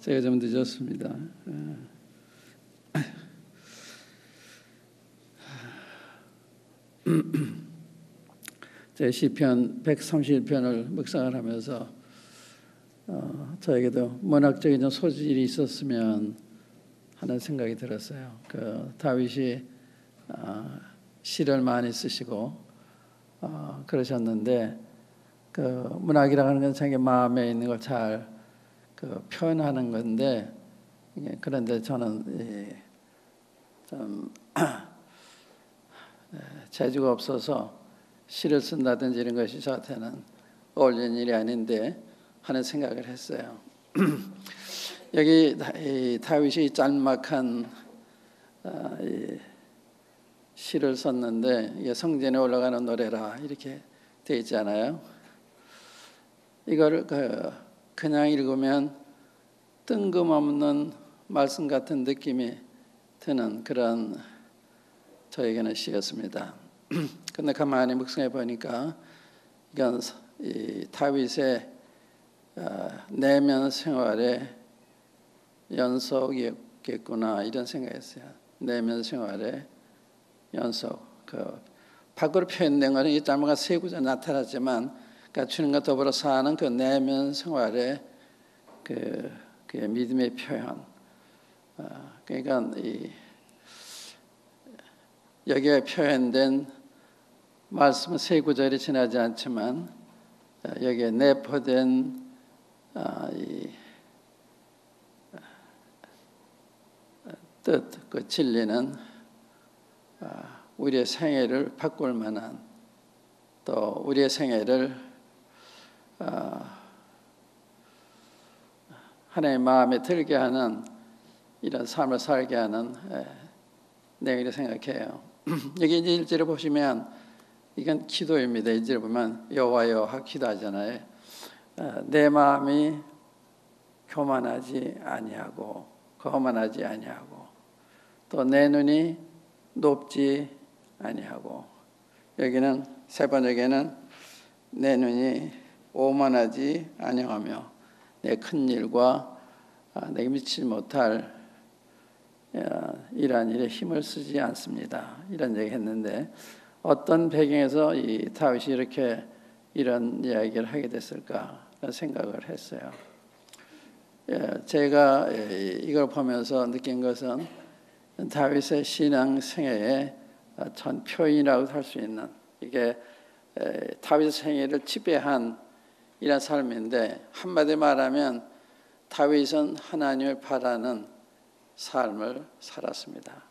제가 좀 늦었습니다. 제 시편 131편을 묵상을 하면서 저에게도 문학적인 좀 소질이 있었으면 하는 생각이 들었어요. 다윗이 시를 많이 쓰시고 그러셨는데 문학이라고 하는 건 자기 마음에 있는 걸 잘 표현하는 건데, 그런데 저는 좀 재주가 없어서 시를 쓴다든지 이런 것이 저한테는 어울리는 일이 아닌데 하는 생각을 했어요. 여기 다윗이 짤막한 시를 썼는데, 이게 성전에 올라가는 노래라 이렇게 되어 있잖아요. 이걸 그냥 읽으면 뜬금없는 말씀 같은 느낌이 드는 그런 저에게는 시였습니다. 그런데 가만히 묵상해 보니까 이건 다윗의 내면 생활의 연속이겠구나 이런 생각했어요. 내면 생활의 연속. 밖으로 표현된 것은 이 짤막한 세 구절 나타났지만, 주님과 더불어 사는 그 내면 생활의 그의 믿음의 표현. 그러니까 여기에 표현된 말씀은 세 구절이 지나지 않지만 여기에 내포된 뜻, 그 진리는 우리의 생애를 바꿀 만한, 또 우리의 생애를 하나님의 마음에 들게 하는 이런 삶을 살게 하는 내용이라고 생각해요. 여기 이제 1절을 보시면 이건 기도입니다. 1절을 보면 여호와여 기도하잖아요. 내 마음이 교만하지 아니하고 거만하지 아니하고, 또 내 눈이 높지 아니하고, 여기는 세 번역에는 내 눈이 오만하지 아니하며 내 큰 일과 내게 미치지 못할 이러한 일에 힘을 쓰지 않습니다. 이런 얘기 했는데, 어떤 배경에서 이 다윗이 이렇게 이런 이야기를 하게 됐을까 생각을 했어요. 제가 이걸 보면서 느낀 것은 다윗의 신앙 생애의 전 표현이라고 할 수 있는, 이게 다윗의 생애를 지배한 이런 삶인데, 한마디 말하면 다윗은 하나님을 바라는 삶을 살았습니다.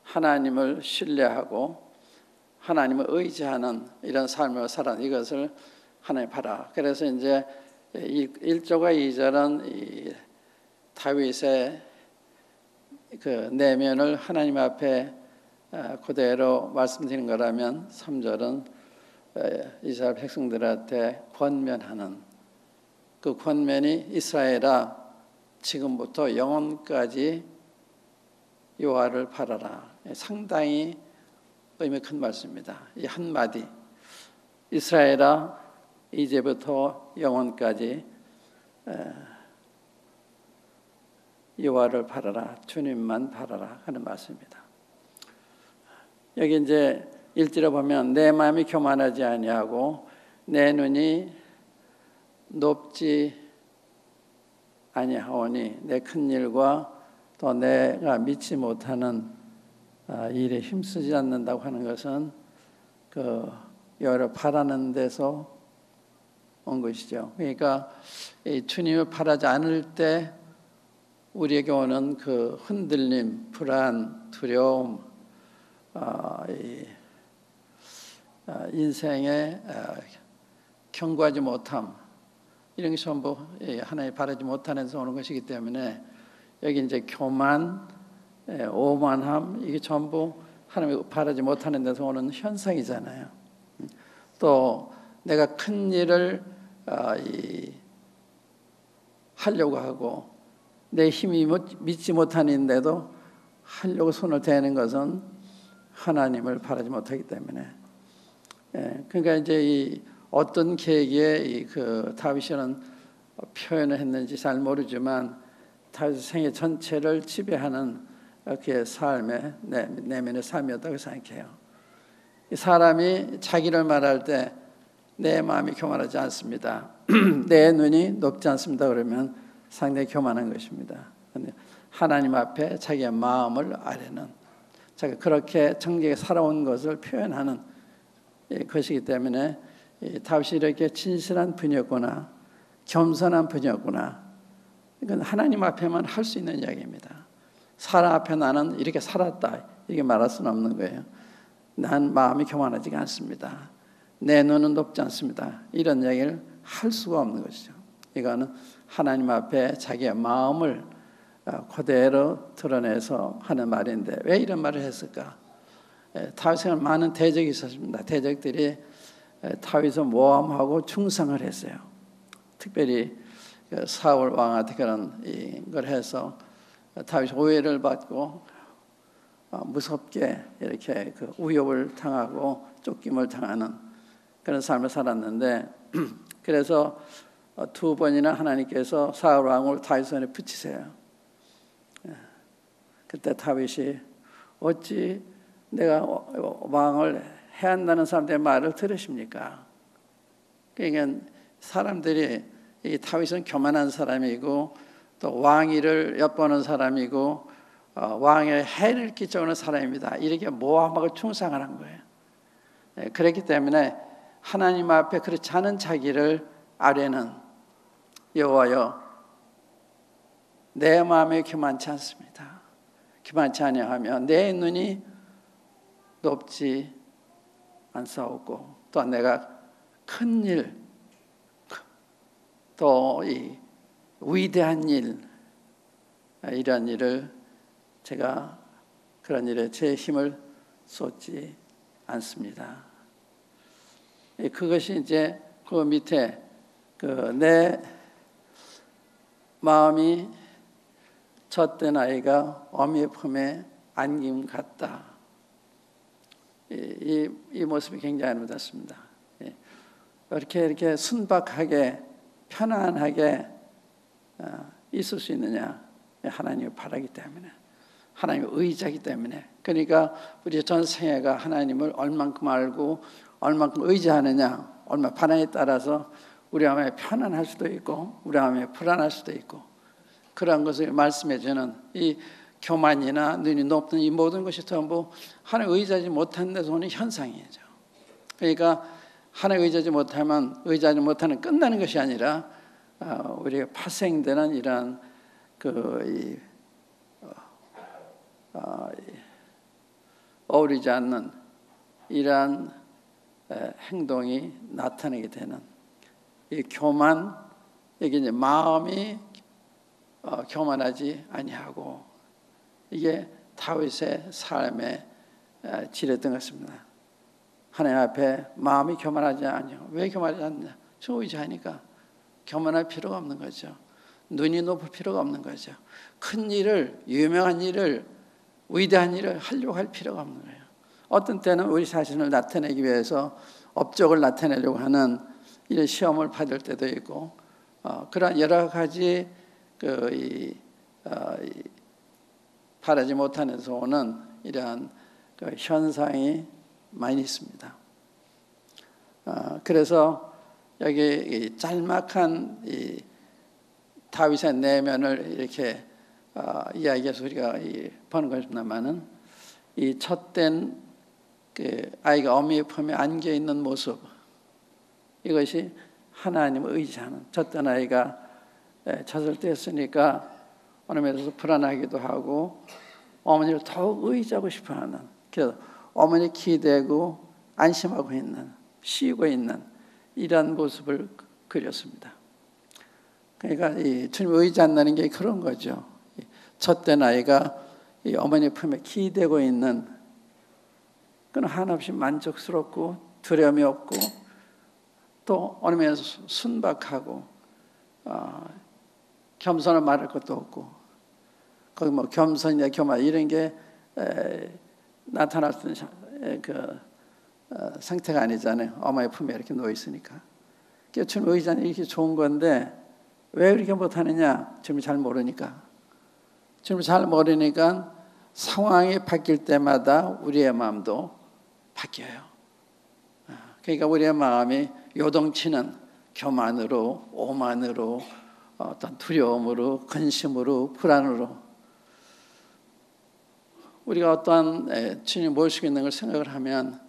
하나님을 신뢰하고 하나님을 의지하는 이런 삶을 살았는, 이것을 하나님 바라. 그래서 이제 1절과 2절은 다윗의 그 내면을 하나님 앞에 그대로 말씀드린 거라면, 3절은 이스라엘 백성들한테 권면하는, 그 권면이 이스라엘아 지금부터 영원까지 여호와를 바라라. 상당히 의미 큰 말씀입니다. 이 한마디, 이스라엘아 이제부터 영원까지 여호와를 바라라, 주님만 바라라 하는 말씀입니다. 여기 이제 1절에 보면 내 마음이 교만하지 아니하고 내 눈이 높지 아니하오니 내 큰 일과 또 내가 믿지 못하는 일에 힘쓰지 않는다고 하는 것은 여호와를 바라는 데서 온 것이죠. 그러니까 이 주님을 바라지 않을 때 우리에게 오는 그 흔들림, 불안, 두려움, 인생의 견고하지 못함, 이런 게 전부 하나님 바라지 못하는 데서 오는 것이기 때문에, 여기 이제 교만, 오만함, 이게 전부 하나님 바라지 못하는 데서 오는 현상이잖아요. 또 내가 큰 일을 하려고 하고 내 힘이 믿지 못하는데도 하려고 손을 대는 것은 하나님을 바라지 못하기 때문에. 그러니까 이제 어떤 계기에 다윗이는 표현을 했는지 잘 모르지만, 다윗의 생애 전체를 지배하는 그의 삶의 내면의 삶이었다고 생각해요. 이 사람이 자기를 말할 때 내 마음이 교만하지 않습니다. 내 눈이 높지 않습니다. 그러면 상당히 교만한 것입니다. 하나님 앞에 자기의 마음을 아뢰는, 자기가 그렇게 정직하게 살아온 것을 표현하는 것이기 때문에 다윗이 이렇게 진실한 분이었구나, 겸손한 분이었구나, 이건 하나님 앞에만 할 수 있는 이야기입니다. 사람 앞에 나는 이렇게 살았다 이렇게 말할 수는 없는 거예요. 난 마음이 교만하지가 않습니다. 내 눈은 높지 않습니다. 이런 얘기를 할 수가 없는 것이죠. 이거는 하나님 앞에 자기의 마음을 그대로 드러내서 하는 말인데, 왜 이런 말을 했을까? 다윗에는 많은 대적이 있었습니다. 대적들이 다윗을 모함하고 충성을 했어요. 특별히 사울 왕한테 그런 걸 해서 다윗이 오해를 받고 무섭게 이렇게 그 위협을 당하고 쫓김을 당하는 그런 삶을 살았는데, 그래서 두 번이나 하나님께서 사울 왕을 다윗 손에 붙이세요. 그때 다윗이 어찌 내가 왕을 해야 한다는 사람들의 말을 들으십니까? 그러니까 사람들이 이 다윗은 교만한 사람이고 또 왕위를 엿보는 사람이고 왕의 해를 끼쳐오는 사람입니다. 이렇게 모함하고 충상을 한 거예요. 그렇기 때문에 하나님 앞에 그렇지 않은 자기를 아뢰는, 여호와여 내 마음에 교만치 않습니다. 교만치 아니하며 내 눈이 높지 않사오고 또 내가 큰 일, 또 이 위대한 일, 이런 일을 제가 그런 일에 제 힘을 쏟지 않습니다. 그것이 이제 그 밑에 내 마음이 젖된 아이가 어미의 품에 안김 같다. 이 모습이 굉장히 아름답습니다. 이렇게 순박하게 편안하게 있을 수 있느냐? 하나님을 바라기 때문에, 하나님을 의지하기 때문에. 그러니까 우리 전 생애가 하나님을 얼만큼 알고 얼만큼 의지하느냐, 얼마 반응에 따라서 우리 마음에 편안할 수도 있고 우리 마음에 불안할 수도 있고, 그러한 것을 말씀해 주는 이 교만이나 눈이 높은 이 모든 것이 전부 하나님 의지하지 못하는 데서 오는 현상이죠. 그러니까 하나님 의지하지 못하는 끝나는 것이 아니라 우리가 파생되는 이러한 어울리지 않는 이러한 행동이 나타나게 되는 이 교만, 이게 이제 마음이 교만하지 아니하고, 이게 다윗의 삶에 지렸던 것입니다. 하나님 앞에 마음이 교만하지 않냐? 왜 교만하지 않냐? 저 의지하니까. 교만할 필요가 없는 거죠. 눈이 높을 필요가 없는 거죠. 큰 일을, 유명한 일을, 위대한 일을 하려고 할 필요가 없는 거예요. 어떤 때는 우리 자신을 나타내기 위해서 업적을 나타내려고 하는 이런 시험을 받을 때도 있고, 그런 여러 가지 바라지 못하는 데서 오는 이러한 현상이 많이 있습니다. 그래서 여기 짤막한 이 다윗의 내면을 이렇게 이야기해서 우리가 보는 것입니다만은, 이 젖된 아이가 어미의 품에 안겨 있는 모습, 이것이 하나님을 의지하는, 젖된 아이가 젖을 뗐으니까 어느 면에서 불안하기도 하고 어머니를 더욱 의지하고 싶어하는, 그래서 어머니 기대고 안심하고 있는, 쉬고 있는 이런 모습을 그렸습니다. 그러니까 이 주님 의지한다는 게 그런 거죠. 젖된 아이가 이 어머니 품에 기대고 있는, 그건 한없이 만족스럽고 두려움이 없고 또 어느 면에서 순박하고 겸손을 말할 것도 없고, 거기 뭐 겸손이나 교만 이런 게 나타날 수 있는 상태가 아니잖아요. 어머니 품에 이렇게 놓여 있으니까. 주님 의지하는 이렇게 좋은 건데 왜 이렇게 못하느냐? 주님이 잘 모르니까. 주님을 잘 모르니까 상황이 바뀔 때마다 우리의 마음도 바뀌어요. 그러니까 우리의 마음이 요동치는 교만으로, 오만으로, 어떤 두려움으로, 근심으로, 불안으로, 우리가 어떠한 주님 모시고 있는 걸 생각을 하면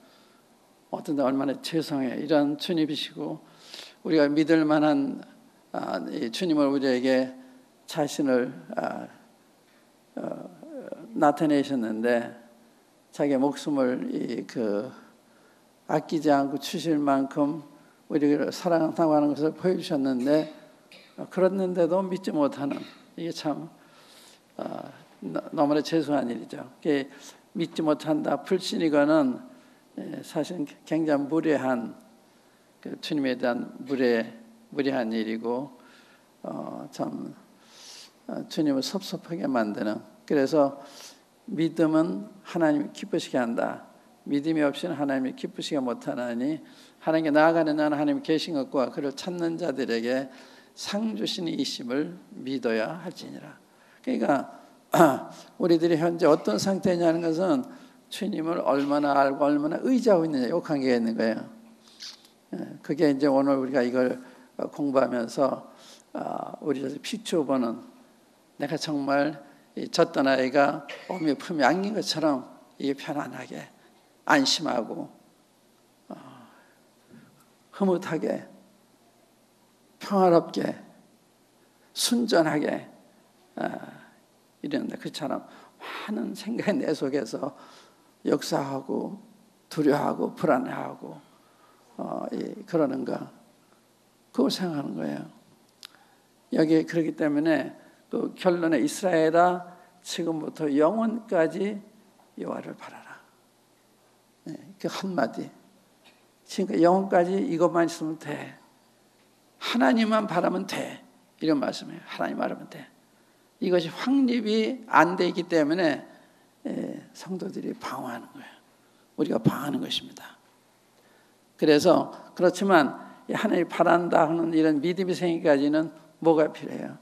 어떤 데 얼마나 죄송해, 이런 주님이시고 우리가 믿을 만한 주님을 우리에게 자신을 나타내셨는데 자기의 목숨을 아끼지 않고 주실 만큼 우리를 사랑한다고 하는 것을 보여주셨는데, 그랬는데도 믿지 못하는, 이게 참 너무나 죄송한 일이죠. 믿지 못한다, 불신이거는 사실 굉장히 무례한, 주님에 대한 무례한 일이고 참 주님을 섭섭하게 만드는. 그래서 믿음은 하나님이 기쁘시게 한다. 믿음이 없이는 하나님이 기쁘시게 못하나니 하나님께 나아가는 자는 하나님이 계신 것과 그를 찾는 자들에게 상 주시는 이심을 믿어야 할지니라. 그러니까 우리들이 현재 어떤 상태냐는 것은 주님을 얼마나 알고 얼마나 의지하고 있느냐, 이 관계가 있는 거예요. 그게 이제 오늘 우리가 이걸 공부하면서 우리가 비추어보는, 내가 정말 젖던 아이가 어미 품에 안긴 것처럼 이게 편안하게, 안심하고 흐뭇하게, 평화롭게, 순전하게 이랬는데, 그처럼 많은 생각이 내 속에서 역사하고 두려워하고 불안해하고 그러는가, 그걸 생각하는 거예요. 여기 그렇기 때문에 그 결론에 이스라엘아 지금부터 영원까지 여호와를 바라라. 그 한마디, 지금까지 영원까지 이것만 있으면 돼, 하나님만 바라면 돼, 이런 말씀이에요. 하나님 바라면 돼. 이것이 확립이 안 되기 때문에 성도들이 방황하는 거예요. 우리가 방황하는 것입니다. 그래서 그렇지만 하나님 바란다 하는 이런 믿음이 생기기까지는 뭐가 필요해요?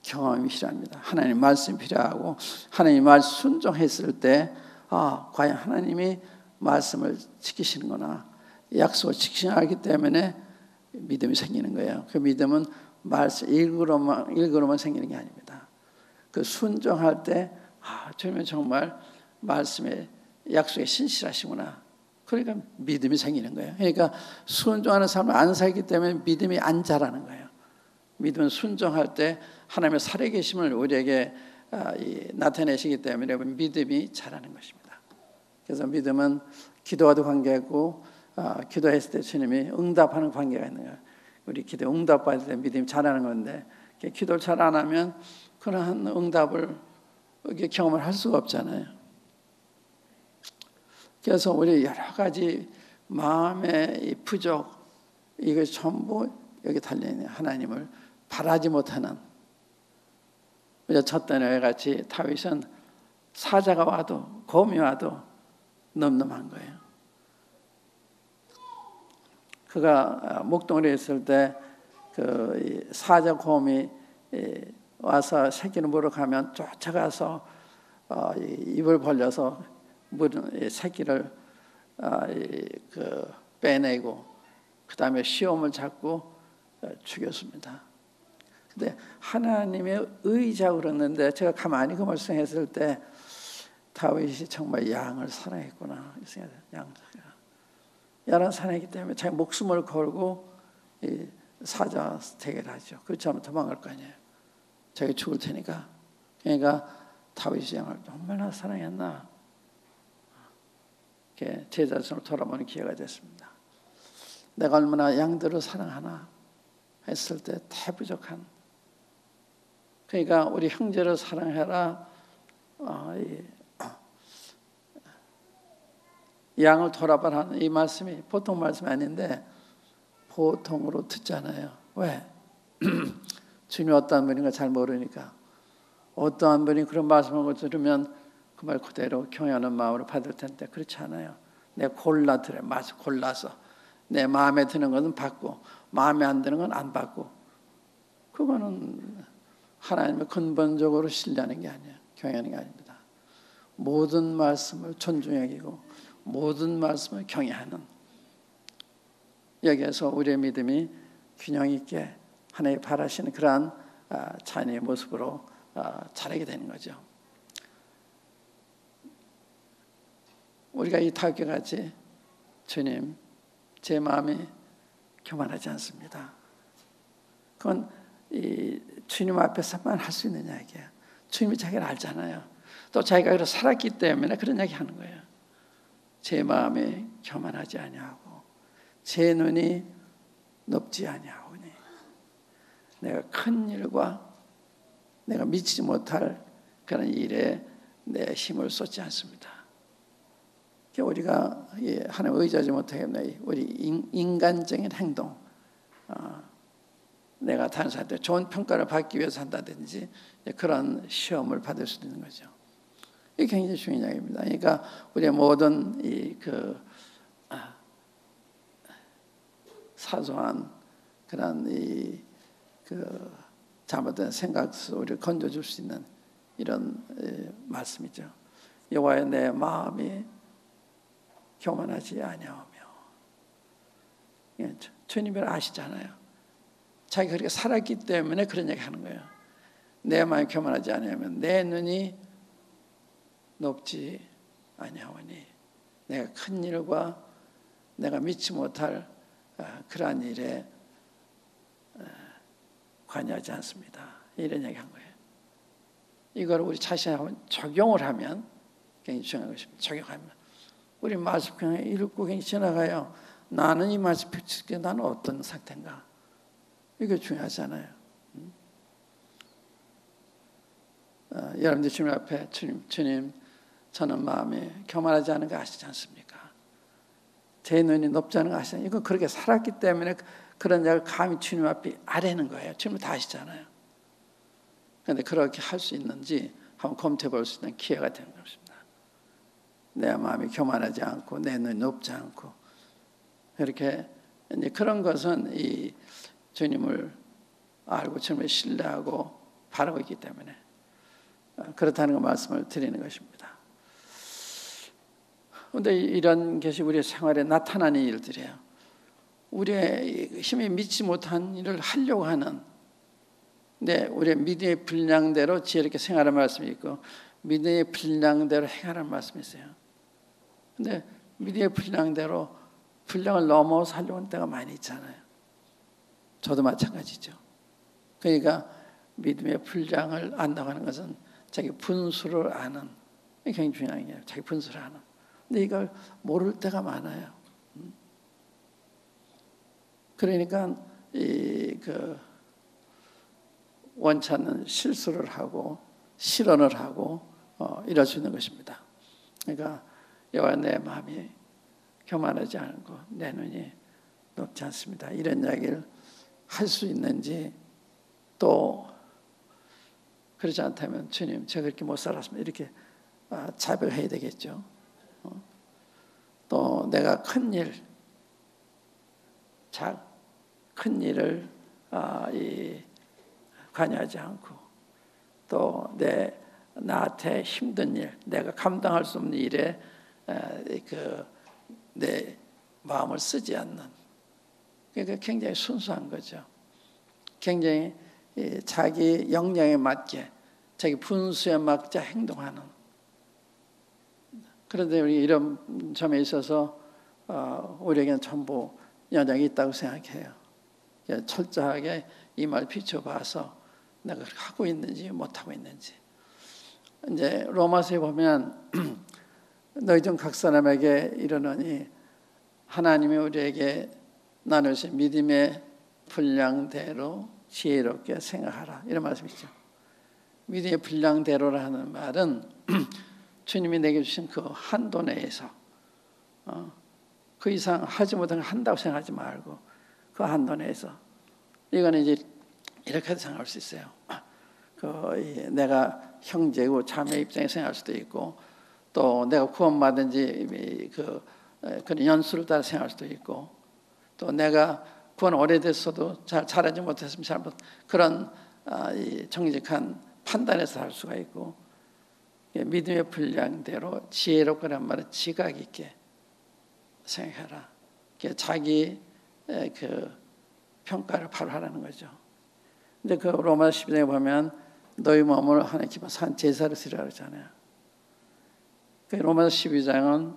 경험이 필요합니다. 하나님 말씀이 필요하고, 하나님 말씀 순종했을 때 과연 하나님이 말씀을 지키시는구나, 약속을 지키시는 알기 때문에 믿음이 생기는 거예요. 그 믿음은 말씀 읽으로만 생기는 게 아닙니다. 그 순종할 때 주님은 정말 말씀에 약속에 신실하시구나, 그러니까 믿음이 생기는 거예요. 그러니까 순종하는 삶을 안 살기 때문에 믿음이 안 자라는 거예요. 믿음은 순종할 때 하나님의 살아계심을 우리에게 나타내시기 때문에 믿음이 자라는 것입니다. 그래서 믿음은 기도와도 관계고, 기도했을 때 주님이 응답하는 관계가 있는 거예요. 우리 기도 응답받을 때 믿음이 자라는 건데, 기도를 잘 안 하면 그러한 응답을 경험을 할 수가 없잖아요. 그래서 우리 여러 가지 마음의 부족, 이것이 전부 여기 달려있는 하나님을 바라지 못하는, 우리가 쳤던 애 같이 다윗은 사자가 와도 곰이 와도 넘넘한 거예요. 그가 목동에 있을 때 그 사자 곰이 와서 새끼를 물어 가면 쫓아가서 입을 벌려서 새끼를 빼내고 그 다음에 시험을 잡고 죽였습니다. 근데 하나님의 의지하고 그랬는데, 제가 가만히 그 말씀했을 때 다윗이 정말 양을 사랑했구나, 양을 사랑했기 때문에 자기 목숨을 걸고 사자 대결하죠. 그렇지 않으면 도망갈 거 아니에요. 자기 죽을 테니까. 그러니까 다윗이 양을 얼마나 사랑했나, 제 자신을 돌아보는 기회가 됐습니다. 내가 얼마나 양들을 사랑하나 했을 때 대부족한, 그러니까 우리 형제를 사랑해라, 양을 돌아보라는 이 말씀이 보통 말씀이 아닌데 보통으로 듣잖아요. 왜? 주님이 어떠한 분인가 잘 모르니까. 어떠한 분이 그런 말씀을 들으면 그 말 그대로 경외하는 마음으로 받을 텐데, 그렇지 않아요. 내가 골라서 내 마음에 드는 것은 받고 마음에 안 드는 건 안 받고, 그거는 하나님을 근본적으로 신뢰하는 게 아니에요. 경외하는 게 아닙니다. 모든 말씀을 존중히 여기고 모든 말씀을 경외하는, 여기에서 우리의 믿음이 균형 있게 하나님 바라시는 그러한 자녀의 모습으로 자라게 되는 거죠. 우리가 이 다윗같이 주님, 제 마음이 교만하지 않습니다. 그건 이 주님 앞에서만 할 수 있는 이야기예요. 주님이 자기를 알잖아요. 또 자기가 그렇게 살았기 때문에 그런 이야기 하는 거예요. 제 마음이 교만하지 아니하고 제 눈이 높지 아니하오니 내가 큰 일과 내가 미치지 못할 그런 일에 내 힘을 쏟지 않습니다. 우리가 하나님 의지하지 못하겠네. 우리 인간적인 행동, 내가 다른 사람한테 좋은 평가를 받기 위해서 한다든지 그런 시험을 받을 수 있는 거죠. 이게 굉장히 중요한 이야기입니다. 그러니까 우리의 모든 사소한 그런 잘못된 생각에서 우리를 건져줄 수 있는 이런 말씀이죠. 여호와여 내 마음이 교만하지 아니하며, 주님을 아시잖아요. 자기가 그렇게 살았기 때문에 그런 얘기 하는 거예요. 내 마음이 교만하지 아니하면 내 눈이 높지 아니하오니 내가 큰 일과 내가 믿지 못할 그러한 일에 관여하지 않습니다. 이런 얘기한 거예요. 이걸 우리 자신한테 적용을 하면 굉장히 중요한 것입니다. 적용하면 우리 말씀 그냥 읽고 그냥 지나가요. 나는 이 말씀 펼칠 나는 어떤 상태인가? 이게 중요하잖아요. 여러분들 주님 앞에 주님 저는 마음이 교만하지 않은 거 아시지 않습니까? 제 눈이 높지 않은 거 아시잖아요. 이건 그렇게 살았기 때문에 그런 자를 감히 주님 앞에 아뢰는 거예요. 주님 다 아시잖아요. 그런데 그렇게 할 수 있는지 한번 검토해 볼 수 있는 기회가 되는 것입니다. 내 마음이 교만하지 않고 내 눈이 높지 않고 이렇게 이제 그런 것은 이 주님을 알고 주님을 신뢰하고 바라고 있기 때문에 그렇다는 거 말씀을 드리는 것입니다. 그런데 이런 것이 우리의 생활에 나타나는 일들이에요. 우리의 힘이 믿지 못한 일을 하려고 하는, 우리의 믿음의 분량대로 지혜롭게 생활하는 말씀이 있고 믿음의 분량대로 행하라는 말씀이 있어요. 근데 믿음의 분량을 넘어서 하려고 하는 때가 많이 있잖아요. 저도 마찬가지죠. 그러니까 믿음의 분량을 안다고 하는 것은 자기 분수를 아는, 이게 굉장히 중요한 거예요. 자기 분수를 아는. 근데 이걸 모를 때가 많아요. 그러니까 원치 않는 실수를 하고 실언을 하고 이럴 수 있는 것입니다. 그러니까 여호와 내 마음이 교만하지 않고 내 눈이 높지 않습니다. 이런 이야기를 할 수 있는지, 또 그렇지 않다면 주님 제가 그렇게 못 살았습니다. 이렇게 자백해야 되겠죠. 또 내가 큰 일을 관여하지 않고 또 나한테 힘든 일, 내가 감당할 수 없는 일에 내 마음을 쓰지 않는, 그러니까 굉장히 순수한 거죠. 굉장히 자기 역량에 맞게 자기 분수에 맞게 행동하는. 그런데 우리 이런 점에 있어서 우리에게는 전부 연약이 있다고 생각해요. 철저하게 이 말 비춰봐서 내가 하고 있는지 못하고 있는지. 이제 로마서에 보면 너희 중 각 사람에게 이르노니 하나님이 우리에게 나누신 믿음의 분량대로 지혜롭게 생각하라, 이런 말씀이죠. 믿음의 분량대로라는 말은 주님이 내게 주신 그 한도 내에서 그 이상 하지 못한 걸 한다고 생각하지 말고 그 한도 내에서, 이거는 이제 이렇게 생각할 수 있어요. 내가 형제고 자매 입장에서 생각할 수도 있고, 또 내가 구원받은 지 그런 연수를 따라 생각할 수도 있고, 또 내가 구원 오래됐어도 잘 잘하지 못했으면 그런 이 정직한 판단에서 할 수가 있고, 믿음의 분량대로 지혜롭고란 말은 지각 있게 생각해라. 자기 그 평가를 바로 하라는 거죠. 근데 그 로마서 12장에 보면 너희 몸을 하나님 기뻐 산 제사를 드리라 그러잖아요. 그 로마서 12장은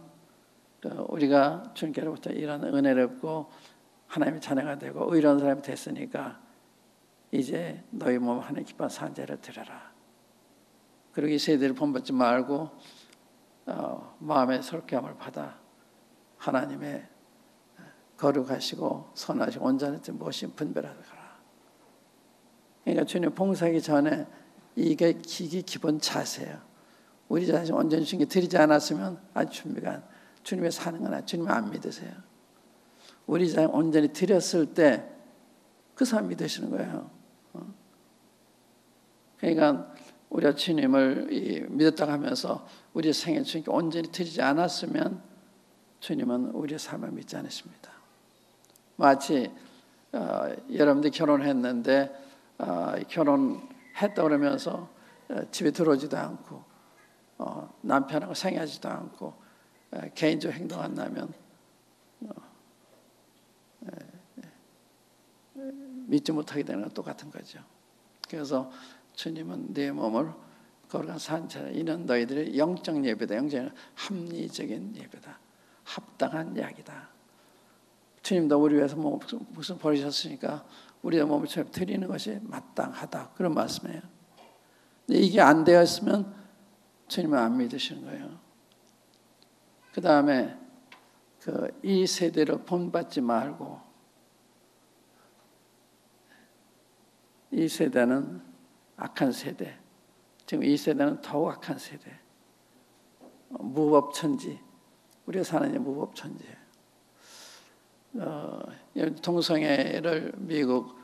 우리가 주님께로부터 이런 은혜를 얻고 하나님의 자녀가 되고 의로운 사람이 됐으니까 이제 너희 몸을 하나님 기뻐 산 제사를 드려라. 그리고 이 세대를 본받지 말고 마음의 설교함을 받아 하나님의 거룩하시고 선하시고 온전한 뜻 무엇인 분별하라. 그러니까 주님 봉사하기 전에 이게 기본 자세예요. 우리 자신 온전히 주님께 드리지 않았으면 아직 준비가 주님의 사는 건 주님을 안 믿으세요. 우리 자신 온전히 드렸을 때 그 사람 믿으시는 거예요. 그러니까 우리가 주님을 믿었다고 하면서 우리 생애 주님께 온전히 드리지 않았으면 주님은 우리의 삶을 믿지 않으십니다. 마치 여러분들이 결혼했는데 결혼했다 그러면서 집에 들어오지도 않고 남편하고 생애하지도 않고 개인적 행동 안 나면 믿지 못하게 되는 건 똑같은 거죠. 그래서 주님은 내 몸을 거룩한 산채라. 이는 너희들의 영적 예배다. 영적은 합리적인 예배다. 합당한 약이다. 주님도 우리 위해서 무슨 버리셨으니까 우리의 몸을 드리는 것이 마땅하다. 그런 말씀이에요. 근데 이게 안 되었으면 주님은 안 믿으시는 거예요. 그 다음에 이 세대로 본받지 말고, 이 세대는 악한 세대, 지금 이 세대는 더욱 악한 세대, 무법천지, 우리가 사는 게 무법천지예요. 동성애를 미국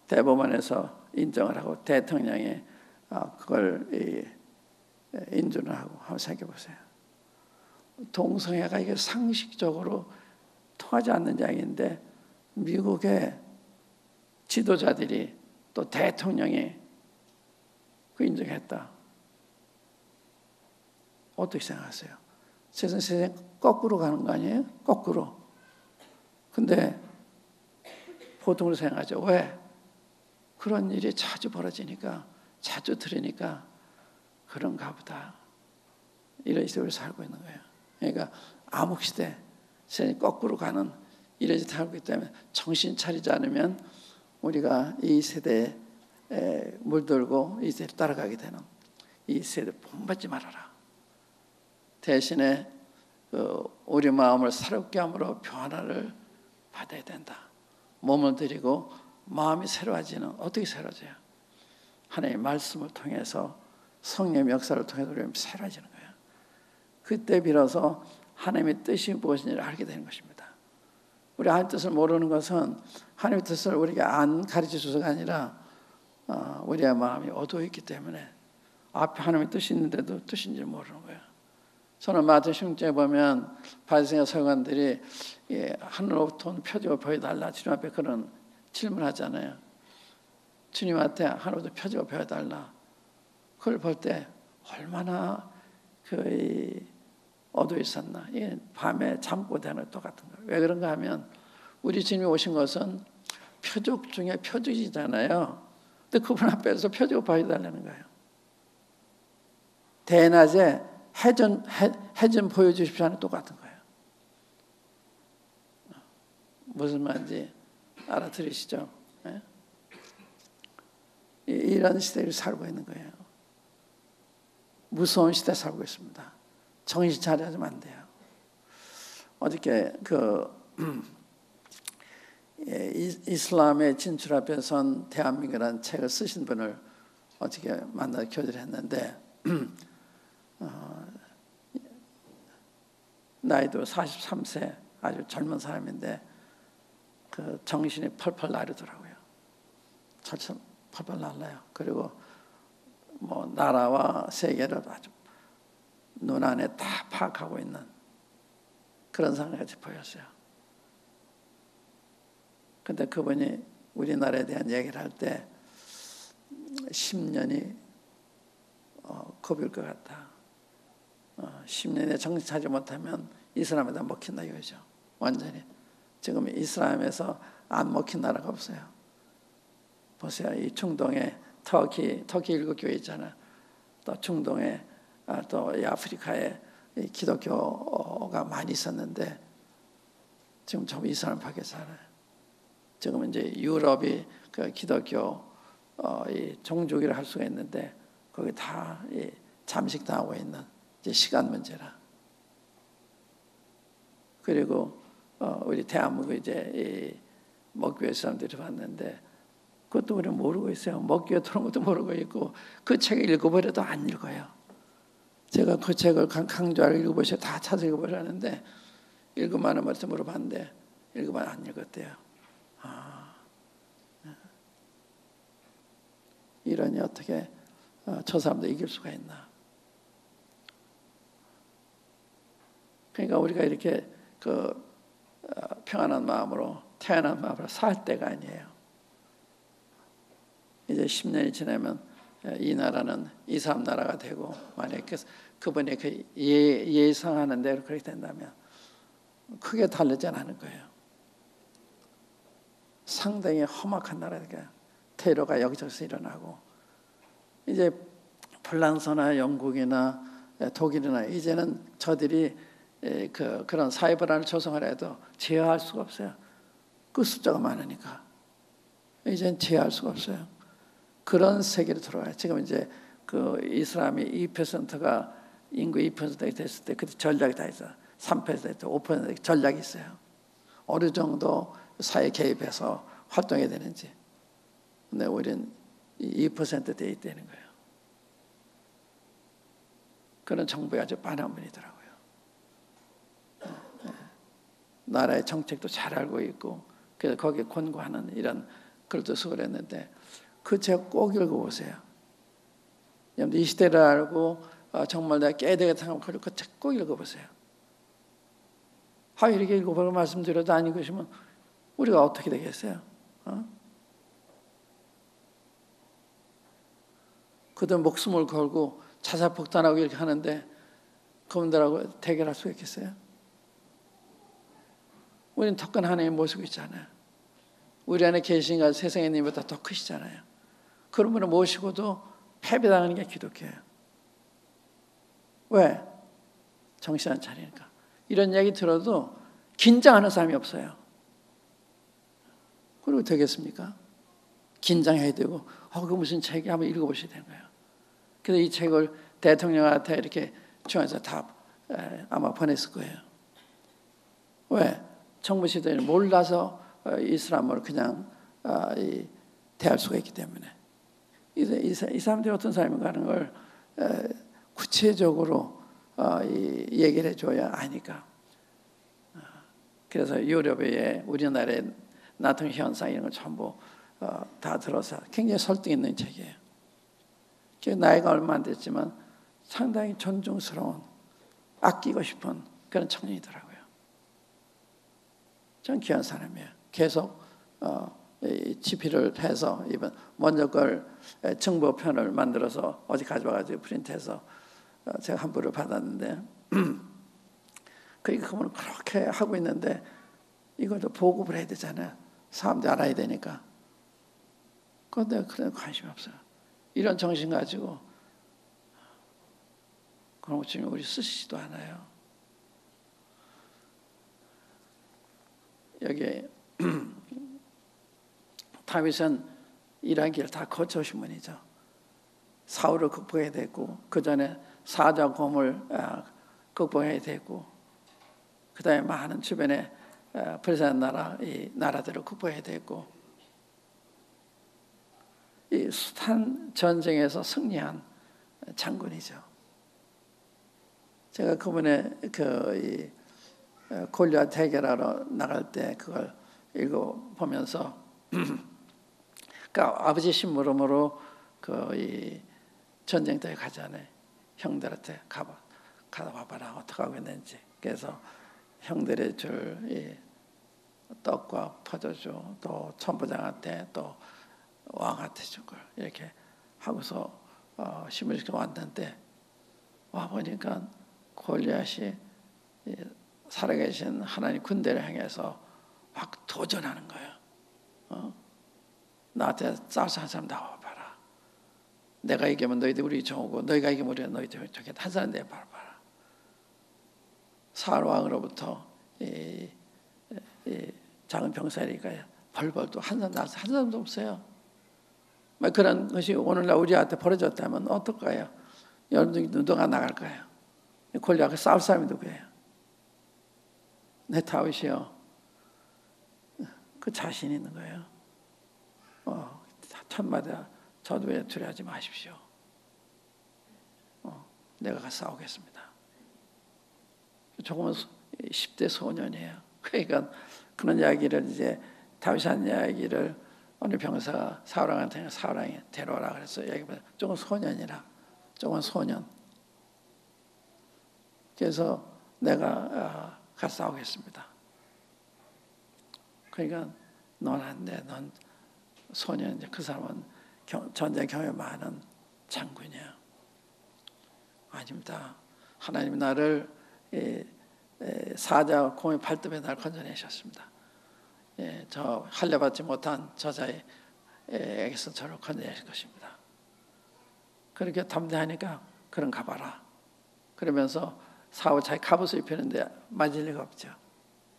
대법원에서 인정을 하고 대통령이 그걸 인준을 하고 생각해 보세요. 동성애가 이게 상식적으로 통하지 않는 이야기인데 미국의 지도자들이 또 대통령이 그 인정했다. 어떻게 생각하세요? 세상 거꾸로 가는 거 아니에요? 거꾸로. 근데 보통으로 생각하죠. 왜? 그런 일이 자주 벌어지니까, 자주 들으니까 그런가 보다. 이런 시대를 살고 있는 거예요. 그러니까 암흑시대, 세상이 거꾸로 가는 이런 시대를 살고 있기 때문에 정신 차리지 않으면 우리가 이 세대에 물들고 이 세대를 따라가게 되는, 이 세대를 본받지 말아라. 대신에 우리 마음을 새롭게 함으로 변화를 받아야 된다. 몸을 드리고 마음이 새로워지는, 어떻게 새로워져요? 하나님의 말씀을 통해서, 성령의 역사를 통해서 우리가 새로워지는 거예요. 그때 비로소 하나님의 뜻이 무엇인지를 알게 되는 것입니다. 우리 하나님의 뜻을 모르는 것은 하나님의 뜻을 우리가 안 가르쳐 줘서가 아니라 우리의 마음이 어두워 있기 때문에 앞에 하나님의 뜻이 있는데도 뜻인지 모르는 거예요. 저는 마태 16장에 보면 바리새인과 서기관들이 하늘로부터 표적을 보여달라, 주님 앞에 그런 질문하잖아요. 주님한테 하늘로부터 표적을 보여달라. 그걸 볼 때 얼마나 어두워 있었나. 이게 밤에 잠고 되는 똑같은 거예요. 왜 그런가 하면 우리 주님이 오신 것은 표적 중에 표적이잖아요. 근데 그분 앞에서 표적을 보여달라는 거예요. 대낮에 해 좀 보여주십시오 하는 똑같은 거예요. 무슨 말인지 알아들으시죠? 네? 이런 시대를 살고 있는 거예요. 무서운 시대에 살고 있습니다. 정신 차려야지만 안 돼요. 어저께 이슬람의 진출 앞에 선 대한민국이라는 책을 쓰신 분을 어저께 만나 교제를 했는데 나이도 43세 아주 젊은 사람인데 정신이 펄펄 나르더라고요. 펄펄 날라요. 그리고 나라와 세계를 아주 눈안에 다 파악하고 있는 그런 사람 같이 보였어요. 근데 그분이 우리나라에 대한 얘기를 할 때 10년이 겁일 것 같다. 10년에 정신 차지 못하면 이슬람에다 먹힌다 이거죠. 완전히. 지금 이슬람에서 안 먹힌 나라가 없어요. 보세요. 이 중동에 터키 일국교회 있잖아요. 또 중동에 또 이 아프리카에 이 기독교가 많이 있었는데 지금 전부 이슬람 파괴 살아요. 지금 이제 유럽이 그 기독교 이 종주기를 할 수가 있는데 거기 다 잠식당하고 있는 이제 시간 문제라. 그리고 우리 대한민국 이제 먹교회 사람들이 봤는데 그것도 우리는 모르고 있어요. 먹교회 들어온 것도 모르고 있고 그 책을 읽어버려도 안 읽어요. 제가 그 책을 강조하러 읽어보셔 다 찾아 읽어보려는데 읽으면 말씀 물어봤는데 읽으면 안 읽었대요. 이러니 어떻게 저 사람도 이길 수가 있나? 그러니까 우리가 이렇게 평안한 마음으로 태어난 마음으로 살 때가 아니에요. 이제 10년이 지나면 이 나라는 이슬람 나라가 되고 만약에 그분이 그 예상하는 대로 그렇게 된다면 크게 다르지는 않을 거예요. 상당히 험악한 나라니까 테러가 여기저기서 일어나고 이제 프랑스나 영국이나 독일이나 이제는 저들이 그런 사회 불안을 조성하려 해도 제어할 수가 없어요. 그 숫자가 많으니까 이제는 제어할 수가 없어요. 그런 세계로 들어와요. 지금 이제 그 이슬람이 2%가 인구 2%가 됐을 때 그때 전략이 다 있어요. 3%, 5% 전략이 있어요. 어느 정도 사회 개입해서 활동해야 되는지. 근데 우리는 2%돼 있다는 거예요. 그런 정부가 아주 빠른분이더라고요. 나라의 정책도 잘 알고 있고 그래서 거기에 권고하는 이런 글도 쓰고 그랬는데 그 책 꼭 읽어보세요. 여러분들 이 시대를 알고 정말 내가 깨야 되겠다 하면 그 책 꼭 읽어보세요. 이렇게 읽어보고 말씀드려도 안 읽으시면 우리가 어떻게 되겠어요? 그들 목숨을 걸고 자살폭탄하고 이렇게 하는데 그분들하고 대결할 수 있겠어요? 우리는 더 큰 하나님의 모습이 있잖아요. 우리 안에 계신 가 세상의 님보다 더 크시잖아요. 그런 분을 모시고도 패배당하는 게 기독교예요. 왜? 정신 안 차리니까. 이런 얘기 들어도 긴장하는 사람이 없어요. 그리고 되겠습니까? 긴장해야 되고 그 무슨 책이 한번 읽어보셔야 되는 거예요. 그래서 이 책을 대통령한테 이렇게 중앙에서 다 아마 보냈을 거예요. 왜? 정부 시대는 몰라서 이슬람을 그냥 대할 수가 있기 때문에 이 사람들이 어떤 사람인가 하는 걸 구체적으로 얘기를 해줘야 아니까. 그래서 유럽의 우리나라의 나토 현상 이런 걸 전부 다 들어서 굉장히 설득 있는 책이에요. 나이가 얼마 안 됐지만 상당히 존중스러운 아끼고 싶은 그런 청년이더라고요. 전 귀한 사람이에요. 계속 집필을 해서 이번 먼저 걸 정보편을 만들어서 어제 가져와가지고 프린트해서 제가 환불을 받았는데 그러니까 그분은 그렇게 하고 있는데 이것도 보급을 해야 되잖아요. 사람들이 알아야 되니까. 그런데 그런 관심이 없어요. 이런 정신 가지고 그런 것 중에 우리 쓰시지도 않아요. 여기 다윗은 이러한 길을 다 거쳐오신 분이죠. 사울을 극복해야 됐고 그 전에 사자 곰을 극복해야 됐고 그 다음에 많은 주변에 불쌍한 나라 이 나라들을 극복해야 됐고 이 숱한 전쟁에서 승리한 장군이죠. 제가 그분의 골리앗 대결하러 나갈 때 그걸 읽어보면서 그러니까 아버지 심부름으로 이 전쟁터에 가잖아요. 형들한테 가다 와봐라 어떻게 하고 있는지. 그래서 형들의 줄 떡과 포도주, 또 천부장한테 또 왕한테 준 걸 이렇게 하고서 힘을 시켜 왔는데 와 보니까 골리앗이 살아계신 하나님 군대를 향해서 막 도전하는 거예요. 나한테 싸워서 한 사람 나와봐라. 내가 이기면 너희들 우리 좋고 너희가 이기면 우리 너희들 좋겠다. 한 사람 내봐라. 사울 왕으로부터 이 작은 병사니까 벌벌 또 한 사람 나서 한 사람도 없어요. 그런 것이 오늘날 우리한테 벌어졌다면 어떨까요? 여러분 중에 누가 나갈까요? 골리앗과 싸울 사람이 누구예요? 내 다윗이요. 그 자신 있는 거예요. 천마다 저도 두려워하지 마십시오. 내가 가서 싸우겠습니다. 조금은 10대 소년이에요. 그러니까 그런 이야기를 이제 다윗이 한 이야기를 어느 병사가 사울왕한테 사울왕이 데려오라 그래서 얘기보다 조금 소년이라 조금 소년. 그래서 내가 가서 싸우겠습니다. 그러니까 넌 안 돼. 넌 소년. 그 사람은 전쟁 경험이 많은 장군이야. 아닙니다. 하나님 나를 사자 공의 발톱에 날 건져내셨습니다. 저 할례받지 못한 저자에게서 저를 건져내실 것입니다. 그렇게 담대하니까 그럼 가봐라. 그러면서 사울 자기 갑옷을 입히는데 맞을 리가 없죠.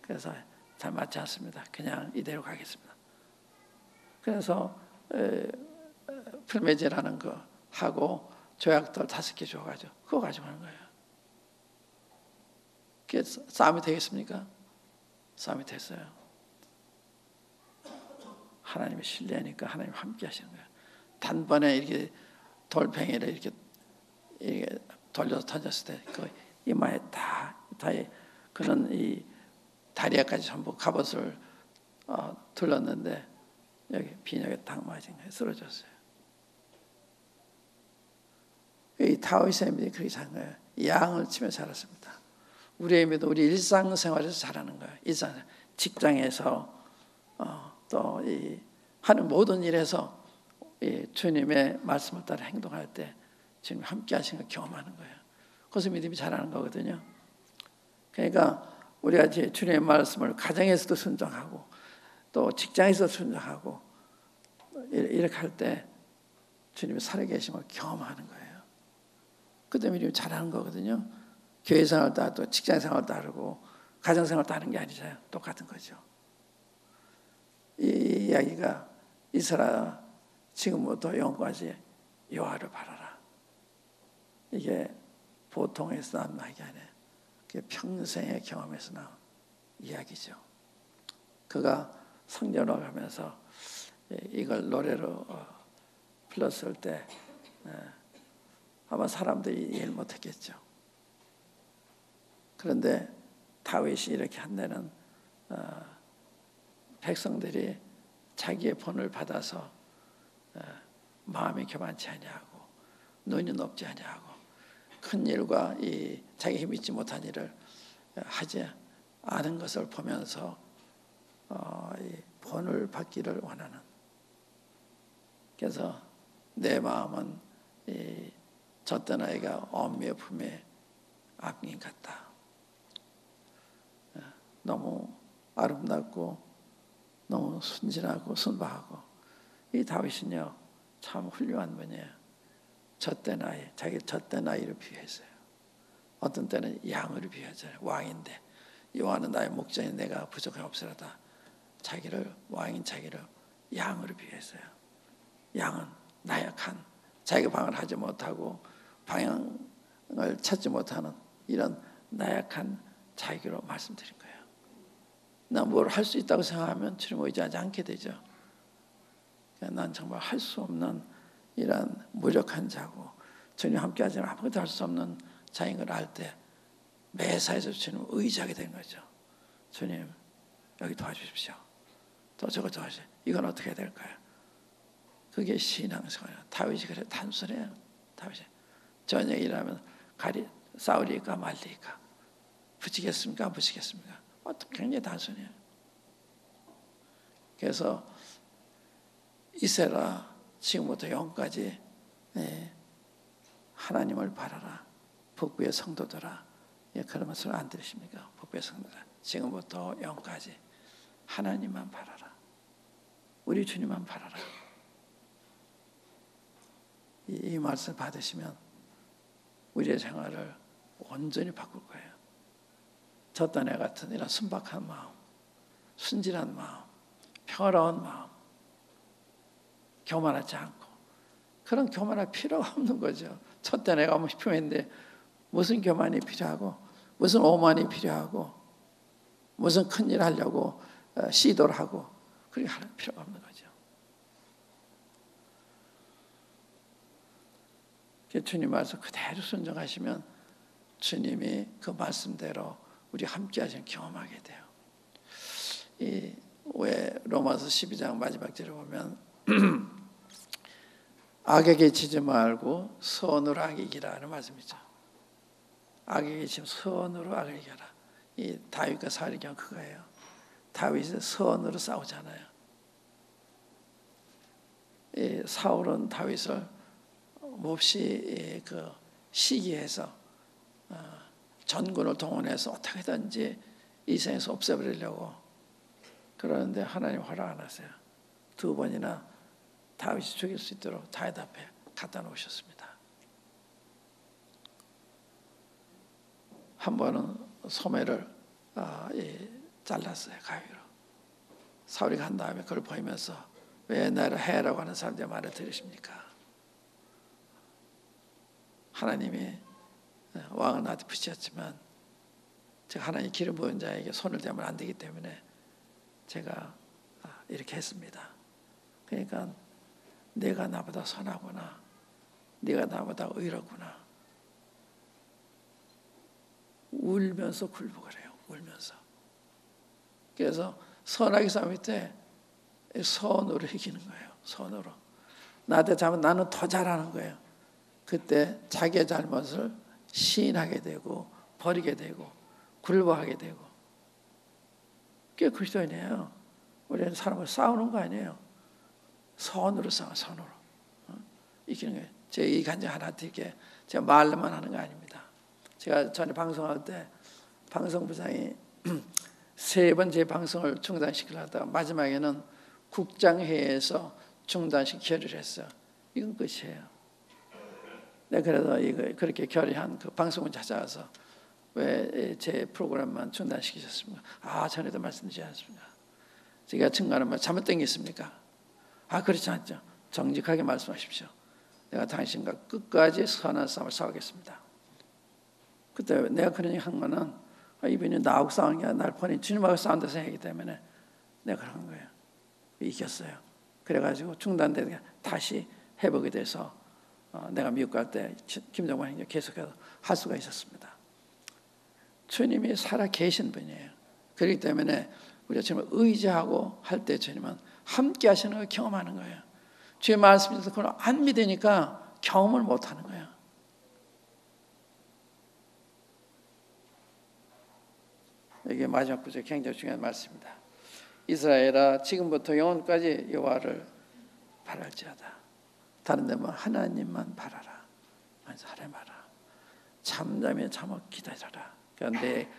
그래서 잘 맞지 않습니다. 그냥 이대로 가겠습니다. 그래서 풀매제라는 거 하고 조약돌 5개 줘가지고 그거 가지고 하는 거예요. 그게 싸움이 되겠습니까? 싸움이 됐어요. 하나님의 신뢰하니까 하나님 함께 하시는 거예요. 단번에 이렇게 돌팽이를 이렇게 돌려서 던졌을 때 그 이마에 다 그는 이 다리에까지 전부 갑옷을 둘렀는데 여기 비녀에 딱 맞은 거예요. 쓰러졌어요. 이 다윗의 믿음이 그렇게 산 거예요. 양을 치며 살았습니다. 우리의 믿음, 우리 일상생활에서 잘하는 거예요. 일상 직장에서 또 이 하는 모든 일에서 이 주님의 말씀을 따라 행동할 때 주님 함께 하신 걸 경험하는 거예요. 그래서 믿음이 자라는 거거든요. 그러니까 우리가 이제 주님의 말씀을 가정에서도 순종하고 또 직장에서 순종하고 이렇게 할 때 주님이 살아계심을 경험하는 거예요. 그 때문에 믿음이 자라는 거거든요. 교회 생활 따르고 직장 생활 따르고 가정 생활 따르는 게 아니잖아요. 똑같은 거죠. 이 이야기가 이스라엘 지금부터 영원까지 여호와를 바라라. 이게 보통에서 나온 이야기 아니에요. 그게 평생의 경험에서 나온 이야기죠. 그가 성전으로 가면서 이걸 노래로 불렀을 때 아마 사람들이 이해를 못했겠죠. 그런데 다윗이 이렇게 한 데는 백성들이 자기의 본을 받아서 마음이 교만치 아니하고 눈이 높지 아니하고 큰 일과 이 자기 믿지 못한 일을 하지 않은 것을 보면서 이 본을 받기를 원하는. 그래서 내 마음은 이 젖던 아이가 어미의 품에 안긴 같다. 너무 아름답고 너무 순진하고 순박하고 이 다윗은요 참 훌륭한 분이에요. 젖된 아이, 자기 젖된 아이를 비유했어요. 어떤 때는 양을 비유하잖아요. 왕인데 여호와는 나의 목자니 내가 부족함이 없으리다. 자기를 왕인 자기를 양으로 비유했어요. 양은 나약한 자기가 방을 하지 못하고 방향을 찾지 못하는 이런 나약한 자기로 말씀드린 거예요. 나 뭘 할 수 있다고 생각하면 주님 의지하지 않게 되죠. 난 정말 할 수 없는 이런 무력한 자고 주님 함께 하지는 아무것도 할 수 없는 자인 걸 알 때 매사에서 주님을 의지하게 된 거죠. 주님 여기 도와주십시오. 또 저거 도와주세요. 이건 어떻게 해야 될까요? 그게 신앙생활이에요. 다윗이 그래 단순해요. 다윗이 저녁에 일하면 싸우리까 말리까 붙이겠습니까? 안 붙이겠습니까? 굉장히 단순해요. 그래서 이세라 지금부터 영까지 하나님을 바라라. 북부의 성도들아. 그런 말씀을 안 들으십니까? 북부의 성도들아. 지금부터 영까지 하나님만 바라라. 우리 주님만 바라라. 이 말씀을 받으시면 우리의 생활을 온전히 바꿀 거예요. 젖던 애 같은 이런 순박한 마음, 순진한 마음, 평화로운 마음, 교만하지 않고, 그런 교만할 필요가 없는 거죠. 젖던 애가 필요했는데 무슨 교만이 필요하고, 무슨 오만이 필요하고, 무슨 큰일 하려고 시도를 하고, 그렇게 할 필요가 없는 거죠. 주님 말씀 그대로 순종하시면 주님이 그 말씀대로 우리 함께 하시는 경험하게 돼요. 왜 로마서 12장 마지막 절에 보면 악에게 지지 말고 선으로 악을 이기라는 말씀이죠. 악에게 지면 선으로 악을 이겨라. 이 다윗과 사울의 경우 그거예요. 다윗은 선으로 싸우잖아요. 사울은 다윗을 몹시 그 시기해서 전군을 동원해서 어떻게든지 이 세상에서 없애버리려고 그러는데 하나님 허락 안 하세요. 2번이나 다윗이 죽일 수 있도록 다윗 앞에 갖다 놓으셨습니다. 한 번은 소매를 잘랐어요. 가위로. 사울이 간 다음에 그걸 보이면서 왜 나를 해라고 하는 사람들의 말을 들으십니까? 하나님이 왕은 나한테 붙이셨지만 제가 하나님 기름 부은 자에게 손을 대면 안 되기 때문에 제가 이렇게 했습니다. 그러니까 내가 나보다 선하구나, 네가 나보다 의롭구나, 울면서 굴복을 해요. 울면서. 그래서 선하게 싸울 때 선으로 이기는 거예요. 선으로. 나한테 잘못 나는 더 잘하는 거예요. 그때 자기의 잘못을 시인하게 되고 버리게 되고 굴복하게 되고. 그게 그리스도인이에요. 우리는 사람을 싸우는 거 아니에요. 선으로 싸워, 선으로. 이기는 거예요. 제 이 간증 하나 드릴게. 제가 말로만 하는 거 아닙니다. 제가 전에 방송할 때 방송부장이 3번 제 방송을 중단시키려다가 마지막에는 국장회의에서 중단식 결의를 했어요. 이건 끝이에요. 네, 그래서 이거 그렇게 결의한 그 방송을 찾아와서 왜 제 프로그램만 중단시키셨습니까? 전에도 말씀드리지 않습니까? 제가 증거하는 말 잘못된 게 있습니까? 그렇지 않죠. 정직하게 말씀하십시오. 내가 당신과 끝까지 선한 싸움을 싸우겠습니다. 그때 내가 그런 얘기 한 거는 이분이 나하고 싸우는 게 아니라 날 보니 주님하고 싸운다 생각하기 때문에 내가 그런 거예요. 이겼어요. 그래가지고 중단되게 다시 회복이 돼서 내가 미국 갈 때 김정만 행정 계속해서 할 수가 있었습니다. 주님이 살아 계신 분이에요. 그렇기 때문에 우리가 주님을 의지하고 할 때 주님은 함께 하시는 걸 경험하는 거예요. 주의 말씀을 그걸 안 믿으니까 경험을 못 하는 거예요. 이게 마지막 구절 굉장히 중요한 말씀입니다. 이스라엘아 지금부터 영원까지 여호와를 바랄지어다. 다른 데면 하나님만 바라라. 하나님 바라. 잠잠히 참아 기다려라. 그런데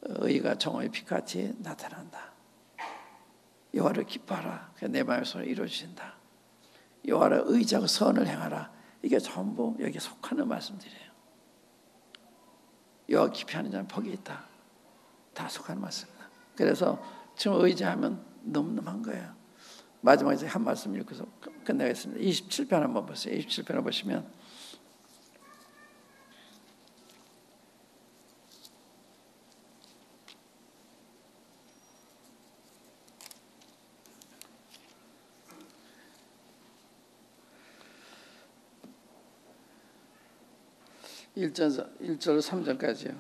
의가 정오의 빛같이 나타난다. 여호와를 기뻐하라. 내 마음의 소원을 이루어주신다. 여호와를 의지하고 선을 행하라. 이게 전부 여기에 속하는 말씀들이에요. 여호와 기피하는 자는 복이 있다. 다 속하는 말씀입니다. 그래서 지금 의지하면 늠름한 거예요. 마지막에 한 말씀 읽고서 끝내겠습니다. 27편 한번 보세요. 27편을 보시면 (1절) 3절까지요.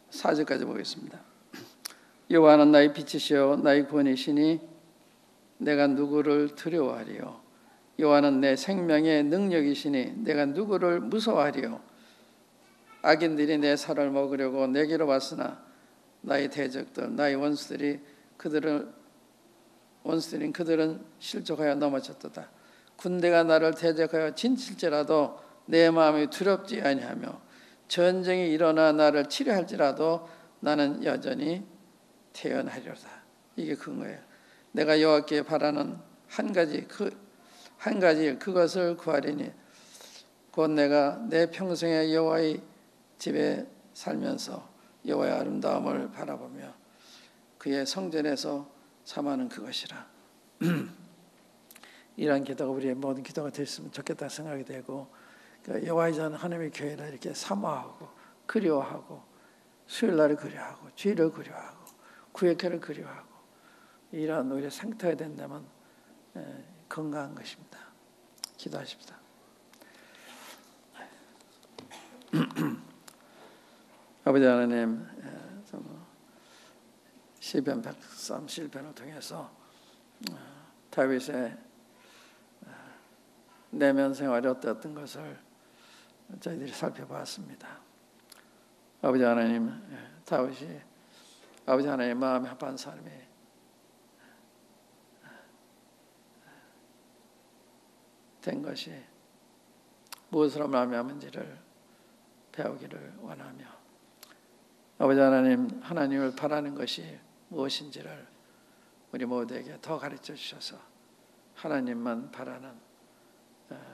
4절까지 보겠습니다. 여호와는 나의 빛이시요 나의 구원이시니 내가 누구를 두려워하리요. 여호와는 내 생명의 능력이시니 내가 누구를 무서워하리요. 악인들이 내 살을 먹으려고 내게로 왔으나 나의 대적들 나의 원수들이 그들을 원수들인 그들은 실족하여 넘어졌도다. 군대가 나를 대적하여 진칠지라도 내 마음이 두렵지 아니하며 전쟁이 일어나 나를 치료할지라도 나는 여전히 태어나리로다. 이게 근거예요. 내가 여호와께 바라는 한 가지 그것을 구하리니 곧 내가 내 평생에 여호와의 집에 살면서 여호와의 아름다움을 바라보며 그의 성전에서 삼하는 그것이라. 이러한 기도가 우리의 모든 기도가 됐으면 좋겠다 생각이 되고, 여호와의 전 하나님의 교회를 이렇게 사모하고 그리워하고 수요일날을 그리워하고 주일을 그리워하고 구역회를 그리워하고 이러한 우리의 상태가 된다면 건강한 것입니다. 기도하십시다. 아버지 하나님, 시편 137편을 통해서 다윗의 내면 생활이 어땠던 것을 저희들이 살펴보았습니다. 아버지 하나님, 다윗이 아버지 하나님의 마음에 합한 삶이 된 것이 무엇으로 말미암은지를 배우기를 원하며, 아버지 하나님, 하나님을 바라는 것이 무엇인지를 우리 모두에게 더 가르쳐 주셔서 하나님만 바라는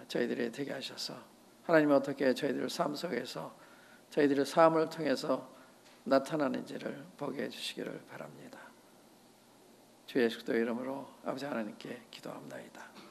저희들이 되게 하셔서 하나님이 어떻게 저희들의 삶 속에서 저희들의 삶을 통해서 나타나는지를 보게 해주시기를 바랍니다. 주 예수 그리스도의 이름으로 아버지 하나님께 기도합니다.